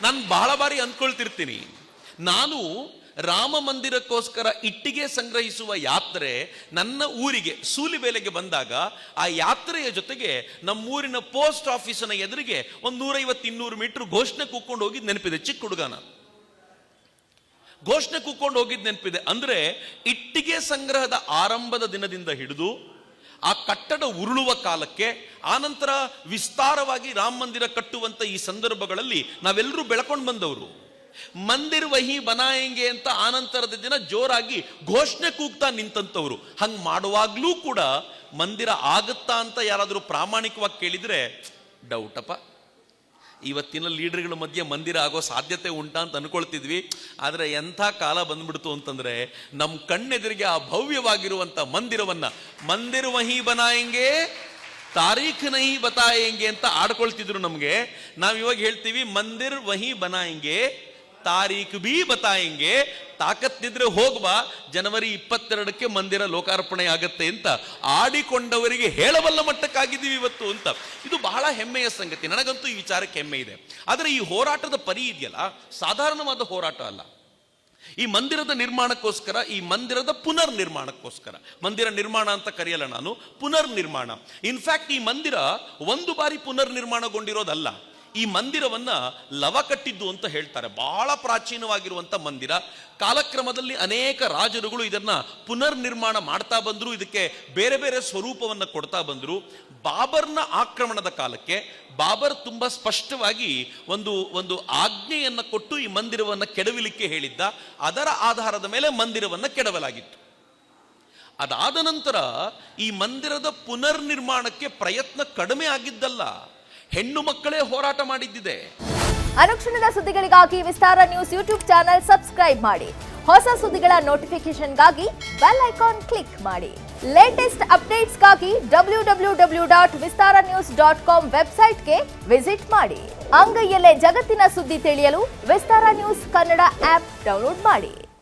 ನಾನು ಬಹಳ ಬಾರಿ ಅಂದ್ಕೊಳ್ತಿರ್ತೀನಿ, ನಾನು ರಾಮ ಮಂದಿರಕ್ಕೋಸ್ಕರ ಇಟ್ಟಿಗೆ ಸಂಗ್ರಹಿಸುವ ಯಾತ್ರೆ ನನ್ನ ಊರಿಗೆ ಸೂಲಿಬೇಲೆಗೆ ಬಂದಾಗ ಆ ಯಾತ್ರೆಯ ಜೊತೆಗೆ ನಮ್ಮೂರಿನ ಪೋಸ್ಟ್ ಆಫೀಸಿನ ಎದುರಿಗೆ 150-200 ಮೀಟರ್ ಘೋಷಣೆ ಕೂತ್ಕೊಂಡು ಹೋಗಿದ್ ನೆನಪಿದೆ. ಚಿಕ್ಕ ಹುಡುಗನ ಘೋಷಣೆ ಕೂತ್ಕೊಂಡು ಹೋಗಿದ್ ನೆನಪಿದೆ. ಅಂದ್ರೆ ಇಟ್ಟಿಗೆ ಸಂಗ್ರಹದ ಆರಂಭದ ದಿನದಿಂದ ಹಿಡಿದು ಆ ಕಟ್ಟಡ ಉರುಳುವ ಕಾಲಕ್ಕೆ, ಆನಂತರ ವಿಸ್ತಾರವಾಗಿ ರಾಮ ಮಂದಿರ ಕಟ್ಟುವಂತ ಈ ಸಂದರ್ಭಗಳಲ್ಲಿ ನಾವೆಲ್ಲರೂ ಬೆಳ್ಕೊಂಡು ಬಂದವರು. ಮಂದಿರ್ ವಹಿ ಬನಾಯಂಗೆ ಅಂತ ಆನಂತರದ ದಿನ ಜೋರಾಗಿ ಘೋಷಣೆ ಕೂಗ್ತಾ ನಿಂತಂತವ್ರು. ಹಂಗ್ ಮಾಡುವಾಗ್ಲೂ ಕೂಡ ಮಂದಿರ ಆಗುತ್ತಾ ಅಂತ ಯಾರಾದ್ರೂ ಪ್ರಾಮಾಣಿಕವಾಗಿ ಕೇಳಿದ್ರೆ ಡೌಟಪ್ಪ. ಇವತ್ತಿನ ಲೀಡರ್ಗಳ ಮಧ್ಯೆ ಮಂದಿರ ಆಗೋ ಸಾಧ್ಯತೆ ಉಂಟಾ ಅಂತ ಅನ್ಕೊಳ್ತಿದ್ವಿ. ಆದ್ರೆ ಎಂಥ ಕಾಲ ಬಂದ್ಬಿಡ್ತು ಅಂತಂದ್ರೆ ನಮ್ಮ ಕಣ್ಣೆದುರಿಗೆ ಆ ಭವ್ಯವಾಗಿರುವಂತ ಮಂದಿರವನ್ನ ಮಂದಿರ್ ವಹಿ ಬನಾಯಂಗೆ ತಾರೀಖ್ ನಹಿ ಬತಾಯಂಗೆ ಅಂತ ಆಡ್ಕೊಳ್ತಿದ್ರು ನಮ್ಗೆ. ನಾವ್ ಇವಾಗ ಹೇಳ್ತೀವಿ ಮಂದಿರ್ ವಹಿ ಬನಾಯಂಗೆ ತಾರೀಖ್ ಬಿ ಬತಾಯಂಗೆ, ತಾಕತ್ತಿದ್ರೆ ಹೋಗ್ಬಾ, ಜನವರಿ 22ಕ್ಕೆ ಮಂದಿರ ಲೋಕಾರ್ಪಣೆ ಆಗತ್ತೆ ಅಂತ ಆಡಿಕೊಂಡವರಿಗೆ ಹೇಳಬಲ್ಲ ಮಟ್ಟಕ್ಕಾಗಿದ್ದೀವಿ ಇವತ್ತು ಅಂತ. ಇದು ಬಹಳ ಹೆಮ್ಮೆಯ ಸಂಗತಿ. ನನಗಂತೂ ಈ ವಿಚಾರಕ್ಕೆ ಹೆಮ್ಮೆ ಇದೆ. ಆದರೆ ಈ ಹೋರಾಟದ ಪರಿ ಇದೆಯಲ್ಲ, ಸಾಧಾರಣವಾದ ಹೋರಾಟ ಅಲ್ಲ. ಈ ಮಂದಿರದ ನಿರ್ಮಾಣಕ್ಕೋಸ್ಕರ, ಈ ಮಂದಿರದ ಪುನರ್ ನಿರ್ಮಾಣಕ್ಕೋಸ್ಕರ, ಮಂದಿರ ನಿರ್ಮಾಣ ಅಂತ ಕರೆಯಲ್ಲ ನಾನು, ಪುನರ್ ನಿರ್ಮಾಣ. ಇನ್ಫ್ಯಾಕ್ಟ್ ಈ ಮಂದಿರ ಒಂದು ಬಾರಿ ಪುನರ್ ನಿರ್ಮಾಣಗೊಂಡಿರೋದಲ್ಲ. ಈ ಮಂದಿರವನ್ನ ಲವ ಕಟ್ಟಿದ್ದು ಅಂತ ಹೇಳ್ತಾರೆ. ಬಹಳ ಪ್ರಾಚೀನವಾಗಿರುವಂತ ಮಂದಿರ. ಕಾಲಕ್ರಮದಲ್ಲಿ ಅನೇಕ ರಾಜರುಗಳು ಇದನ್ನ ಪುನರ್ ನಿರ್ಮಾಣ ಮಾಡ್ತಾ ಬಂದ್ರು, ಇದಕ್ಕೆ ಬೇರೆ ಬೇರೆ ಸ್ವರೂಪವನ್ನ ಕೊಡ್ತಾ ಬಂದ್ರು. ಬಾಬರ್ನ ಆಕ್ರಮಣದ ಕಾಲಕ್ಕೆ ಬಾಬರ್ ತುಂಬಾ ಸ್ಪಷ್ಟವಾಗಿ ಒಂದು ಆಜ್ಞೆಯನ್ನ ಕೊಟ್ಟು ಈ ಮಂದಿರವನ್ನ ಕೆಡವಲಿಕ್ಕೆ ಹೇಳಿದ್ದ. ಅದರ ಆಧಾರದ ಮೇಲೆ ಮಂದಿರವನ್ನ ಕೆಡವಲಾಗಿತ್ತು. ಅದಾದ ನಂತರ ಈ ಮಂದಿರದ ಪುನರ್ ನಿರ್ಮಾಣಕ್ಕೆ ಪ್ರಯತ್ನ ಕಡಿಮೆ ಆಗಿದ್ದಲ್ಲ, ಹೆಣ್ಣು ಮಕ್ಕಳೇ ಹೋರಾಟ ಮಾಡಿದ್ದಿದೆ. ಅನುಕ್ಷಣದ ಸುದ್ದಿಗಳಿಗಾಗಿ ವಿಸ್ತಾರ ನ್ಯೂಸ್ ಯೂಟ್ಯೂಬ್ ಚಾನೆಲ್ ಸಬ್ಸ್ಕ್ರೈಬ್ ಮಾಡಿ. ಹೊಸ ಸುದ್ದಿಗಳ ನೋಟಿಫಿಕೇಶನ್ಗಾಗಿ ಬೆಲ್ ಐಕಾನ್ ಕ್ಲಿಕ್ ಮಾಡಿ. ಲೇಟೆಸ್ಟ್ ಅಪ್ಡೇಟ್ಸ್ಗಾಗಿ www.vistaranews.com ವೆಬ್ಸೈಟ್ಗೆ ವಿಸಿಟ್ ಮಾಡಿ. ಅಂಗೈಯಲ್ಲೇ ಜಗತ್ತಿನ ಸುದ್ದಿ ತಿಳಿಯಲು ವಿಸ್ತಾರ ನ್ಯೂಸ್ ಕನ್ನಡ ಆಪ್ ಡೌನ್ಲೋಡ್ ಮಾಡಿ.